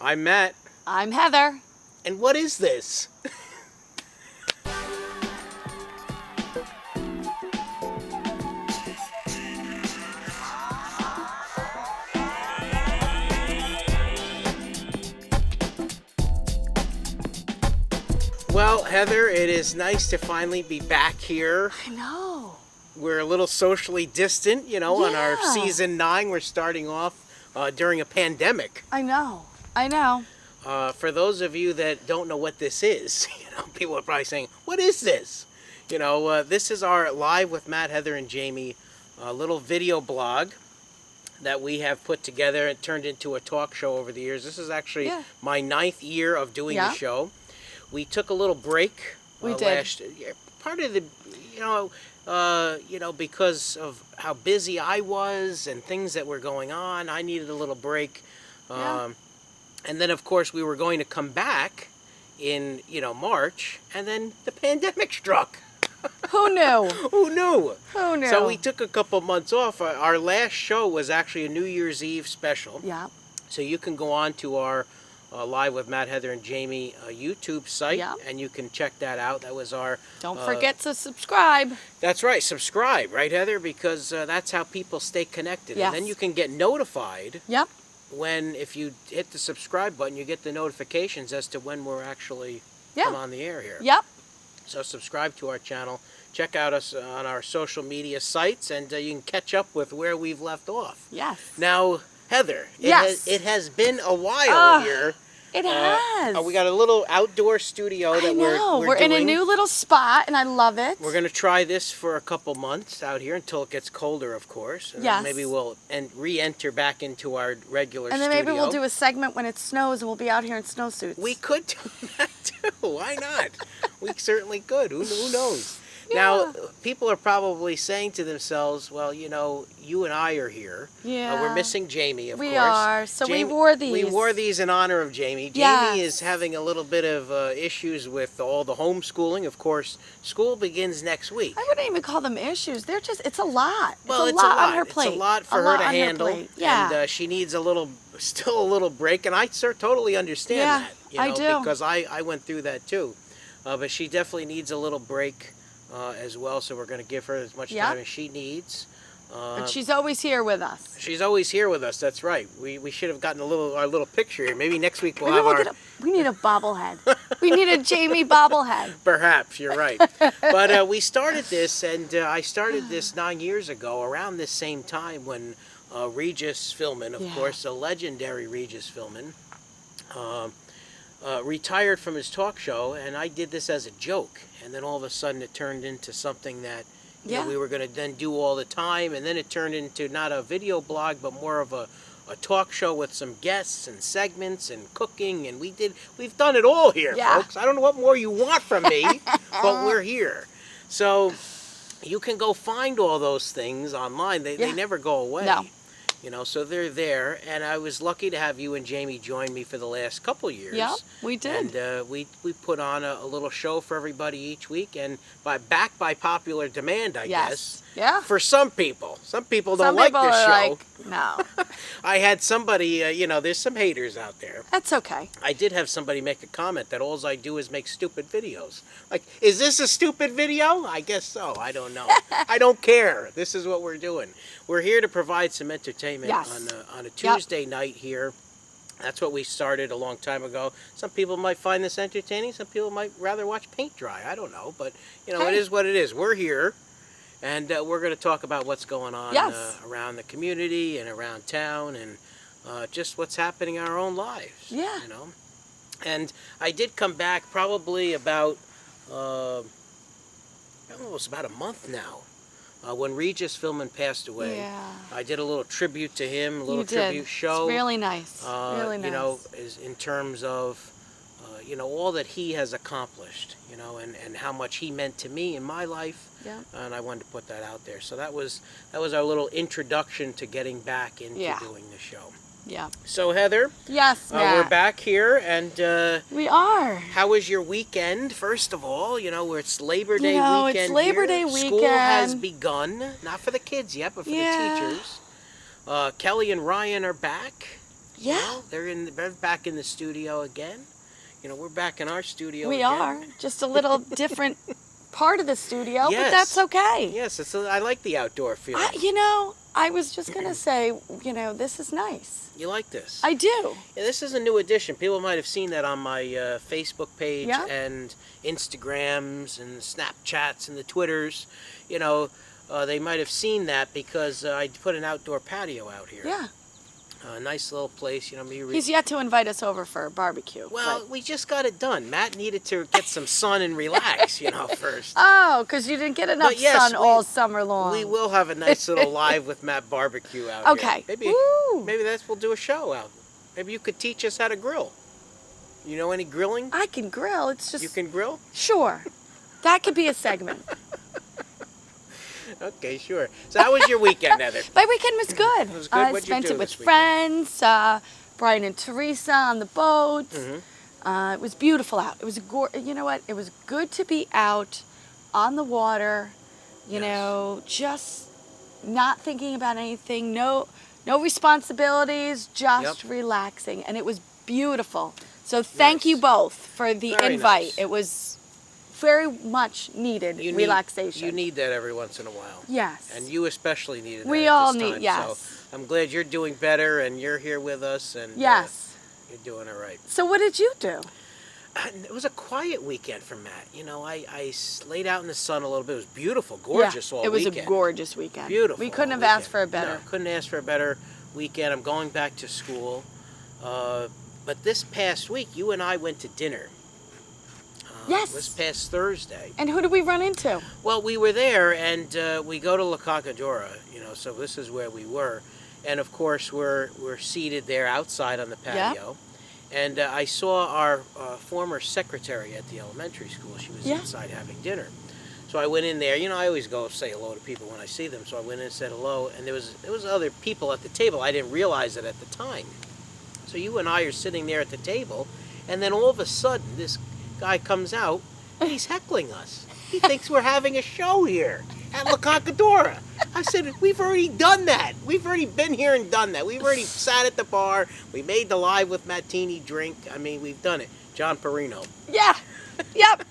I'm Matt. I'm Heather. And what is this? Well, Heather, it is nice to finally be back here. I know. We're a little socially distant, on our season 9. We're starting off during a pandemic. I know. For those of you that don't know what this is, people are probably saying, what is this? This is our Live with Matt, Heather, and Jamie little video blog that we have put together and turned into a talk show over the years. This is actually my 9th year of doing the show. We took a little break. We did. Last year. Part of the, because of how busy I was and things that were going on, I needed a little break. And then, of course, we were going to come back in, March, and then the pandemic struck. Who knew? Who knew? Who knew? So we took a couple months off. Our last show was actually a New Year's Eve special. Yeah. So you can go on to our Live with Matt, Heather, and Jamie YouTube site, and you can check that out. That was our... Don't forget to subscribe. That's right. Subscribe, right, Heather? Because that's how people stay connected. Yes. And then you can get notified Yep. when, if you hit the subscribe button, you get the notifications as to when we're actually come on the air here. Yep. So subscribe to our channel. Check out us on our social media sites, and you can catch up with where we've left off. Yes. Now, Heather, it has been a while here. It has. We got a little outdoor studio that we're in a doing. new little spot, and I love it. We're going to try this for a couple months out here until it gets colder, of course. And then maybe we'll re-enter back into our regular studio. And then maybe we'll do a segment when it snows, and we'll be out here in snowsuits. We could do that, too. Why not? We certainly could. Who knows? Yeah. Now, people are probably saying to themselves, well, you and I are here. Yeah. We're missing Jamie, of course. We are. So Jamie, we wore these. We wore these in honor of Jamie. Jamie is having a little bit of issues with all the homeschooling. Of course, school begins next week. I wouldn't even call them issues. They're just, it's a lot. Well, it's a lot on her plate. It's a lot for her to handle. Yeah. And she needs still a little break. And I totally understand that. I do. Because I went through that too. But she definitely needs a little break as well. So we're going to give her as much time as she needs. But she's always here with us. She's always here with us. That's right. We should have gotten our little picture here. Maybe next week we'll have we need a bobblehead. We need a Jamie bobblehead. Perhaps you're right. But we started this, and I started this 9 years ago, around this same time when Regis Philbin, of course, the legendary Regis Philbin, retired from his talk show, and I did this as a joke, and then all of a sudden it turned into something that we were going to then do all the time, and then it turned into not a video blog, but more of a talk show with some guests and segments and cooking, and we've done it all here, folks. I don't know what more you want from me, but we're here. So you can go find all those things online. They never go away. No. So they're there, and I was lucky to have you and Jamie join me for the last couple years. Yeah, we did. And we put on a little show for everybody each week, and backed by popular demand, I guess. Yeah. For some people. Some people don't like this show. No. I had somebody, there's some haters out there. That's okay. I did have somebody make a comment that all I do is make stupid videos. Like, is this a stupid video? I guess so. I don't know. I don't care. This is what we're doing. We're here to provide some entertainment on a Tuesday night here. That's what we started a long time ago. Some people might find this entertaining. Some people might rather watch paint dry. I don't know. But, it is what it is. We're here. And we're going to talk about what's going on around the community and around town, and just what's happening in our own lives. Yeah. And I did come back probably about, almost about a month now, when Regis Philbin passed away. Yeah. I did a little tribute to him, a little tribute show. It's really nice. Really nice. Is in terms of, all that he has accomplished, and how much he meant to me in my life. Yeah. And I wanted to put that out there. So that was our little introduction to getting back into doing the show. Yeah. So Heather. Yes, Matt. We're back here, and we are. How was your weekend? First of all, where it's Labor Day weekend. It's Labor Day weekend. School has begun, not for the kids yet, but for the teachers. Kelly and Ryan are back. Yeah. They're back in the studio again. We're back in our studio We again. are. Just a little different part of the studio, Yes. but that's okay. Yes, I like the outdoor feeling. I was just going to say, this is nice. You like this? I do. Yeah, this is a new addition. People might have seen that on my Facebook page Yeah. and Instagrams and Snapchats and the Twitters. They might have seen that because I put an outdoor patio out here. Yeah. A nice little place. He's yet to invite us over for a barbecue. Well, but... we just got it done. Matt needed to get some sun and relax, first. Oh, because you didn't get enough sun all summer long. We will have a nice little live with Matt barbecue out okay. here. Maybe we'll do a show out. Maybe you could teach us how to grill. You know any grilling? I can grill. It's just... You can grill? Sure. That could be a segment. Okay, sure. So how was your weekend, Heather? My weekend was good. It was good. I What'd you spent do it with this weekend? friends, Brian and Teresa on the boat. Mm-hmm. It was beautiful out. It was you know what? It was good to be out on the water. Just not thinking about anything. No responsibilities. Just relaxing, and it was beautiful. So thank you both for the Very invite. nice. It was very much needed relaxation. You need that every once in a while. Yes. And you especially needed that We at all this need, time. yes. So I'm glad you're doing better and you're here with us and Yes. you're doing all right. So what did you do? It was a quiet weekend for Matt. I laid out in the sun a little bit. It was beautiful, gorgeous all weekend. It was weekend. a gorgeous weekend. Beautiful. We couldn't all have asked weekend. for a better. No, couldn't ask for a better weekend. I'm going back to school. But this past week, you and I went to dinner. Yes. This past Thursday. And who did we run into? Well, we were there, and we go to La Cacadora, so this is where we were. And, of course, we're seated there outside on the patio. And I saw our former secretary at the elementary school. She was inside having dinner. So I went in there. I always go say hello to people when I see them. So I went in and said hello. And there was other people at the table. I didn't realize it at the time. So you and I are sitting there at the table. And then all of a sudden, this guy comes out and he's heckling us. He thinks we're having a show here at La Cacadora. I said, we've already done that. We've already been here and done that. We've already sat at the bar. We made the Live with Martini drink. I mean, we've done it. John Perino. Yeah. Yep.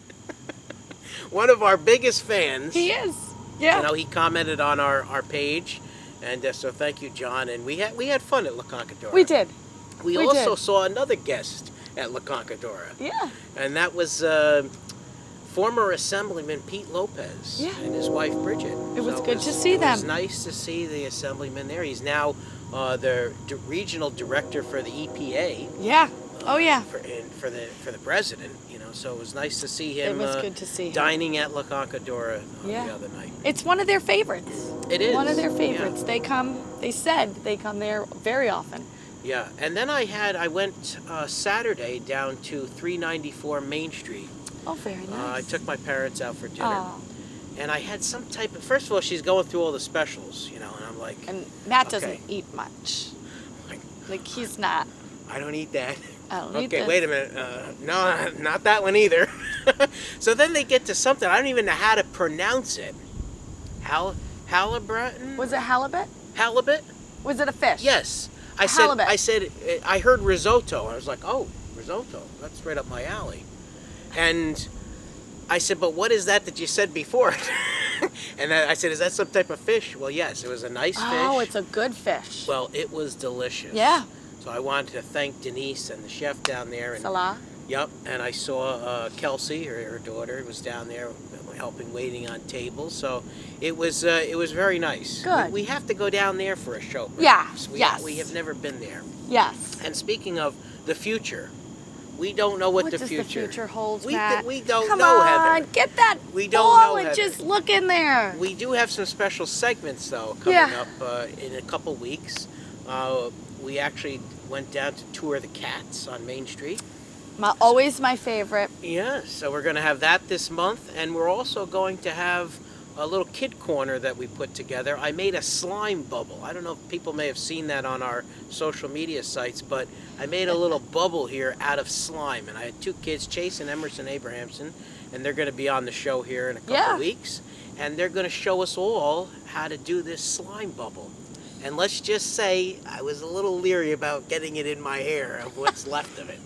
One of our biggest fans. He is. Yeah. He commented on our page. And so thank you, John. And we had fun at La Cacadora. We did. We also saw another guest at La Cacadora. Yeah. And that was former Assemblyman Pete Lopez and his wife Bridget. It was good to see them. It was nice to see the Assemblyman there. He's now the regional director for the EPA. Yeah. Oh yeah. For the president, So it was nice to see him. It was good to see him. Dining at La Cacadora the other night. It's one of their favorites. It is one of their favorites. Yeah. They said they come there very often. Yeah, and then I went Saturday down to 394 Main Street. Oh, very nice. I took my parents out for dinner. Oh. And I had some type of... First of all, she's going through all the specials, and I'm like... And Matt doesn't eat much. Like, he's not. I don't eat that. I don't eat Okay, this. wait a minute. No, not that one either. So then they get to something. I don't even know how to pronounce it. Halibut? Was it halibut? Halibut? Was it a fish? Yes. Halibut. I heard risotto. I was like, oh, risotto. That's right up my alley. And I said, but what is that you said before? And I said, is that some type of fish? Well, yes, it was a nice fish. Oh, it's a good fish. Well, it was delicious. Yeah. So I wanted to thank Denise and the chef down there. And, Salah? Yep. And I saw Kelsey, her daughter, was down there helping, waiting on tables. So it was very nice. Good. We have to go down there for a show. Yeah. Perhaps. Yes. We have never been there. Yes. And speaking of the future, we don't know what the does future. the future holds, we Matt? We don't Come know, on, Heather. get that We don't ball know, and Heather. just look in there. We do have some special segments, though, coming up in a couple weeks. We actually went down to tour the cats on Main Street. Always my favorite. Yeah, so we're going to have that this month, and we're also going to have a little kid corner that we put together. I made a slime bubble. I don't know if people may have seen that on our social media sites, but I made a little bubble here out of slime, and I had two kids, Chase and Emerson Abrahamson, and they're going to be on the show here in a couple weeks, and they're going to show us all how to do this slime bubble. And let's just say I was a little leery about getting it in my hair of what's left of it.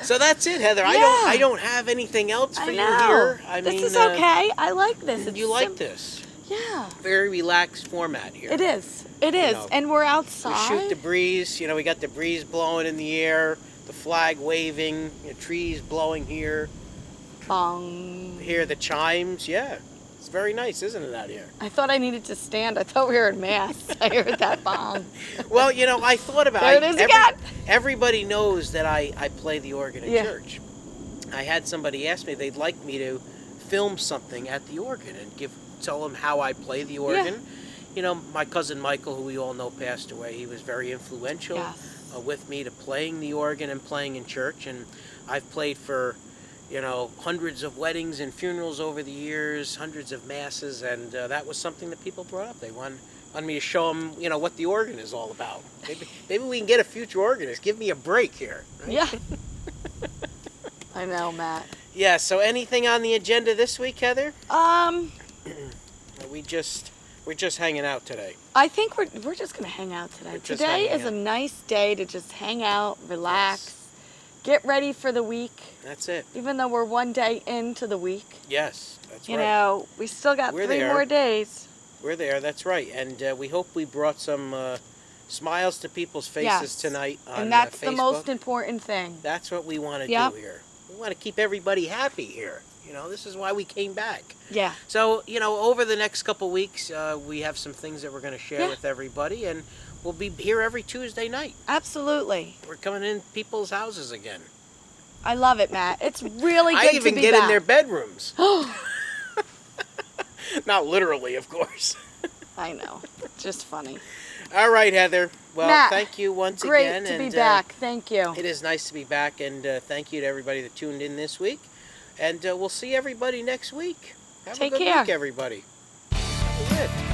So that's it, Heather. Yeah. I don't have anything else for I you know. here. This is okay. I like this. It's You like this? Yeah. Very relaxed format here. It is. It is. know, And we're We outside. shoot the breeze. We got the breeze blowing in the air, the flag waving, trees blowing here. Bong. Hear the chimes. Yeah, it's very nice, isn't it, out here? I thought I needed to stand. I thought we were in mass. I heard that bong. Well, I thought about There it is again. Everybody knows that I play the organ in Yeah. church. I had somebody ask me they'd like me to film something at the organ and tell them how I play the organ. My cousin Michael, who we all know passed away, he was very influential Yes. with me to playing the organ and playing in church. And I've played for, hundreds of weddings and funerals over the years, hundreds of masses, and that was something that people brought up. They wanted me to show them, what the organ is all about. Maybe we can get a future organist. Give me a break here. Right? Yeah. I know, Matt. Yeah, so anything on the agenda this week, Heather? We're just hanging out today. I think we're just gonna hang out today. We're just Today hanging is a out. nice day to just hang out, relax, get ready for the week. That's it. Even though we're one day into the week, Yes, that's right. We still got We're 3 there. more days. We're there, that's right. And we hope we brought some smiles to people's faces Yes. tonight on And that's the Facebook. most important thing. That's what we want to Yep. do here. We want to keep everybody happy here. This is why we came back. Yeah. So, over the next couple weeks, we have some things that we're going to share Yeah. with everybody, and we'll be here every Tuesday night. Absolutely. We're coming in people's houses again. I love it, Matt. It's really good I even to be get back. in their bedrooms. Not literally, of course. I know. Just funny. All right, Heather. Well, Matt, thank you once Great again. to be and, back. Thank you. It is nice to be back, and thank you to everybody that tuned in this week. And we'll see everybody next week. Have Take a good care. week, everybody. That was it.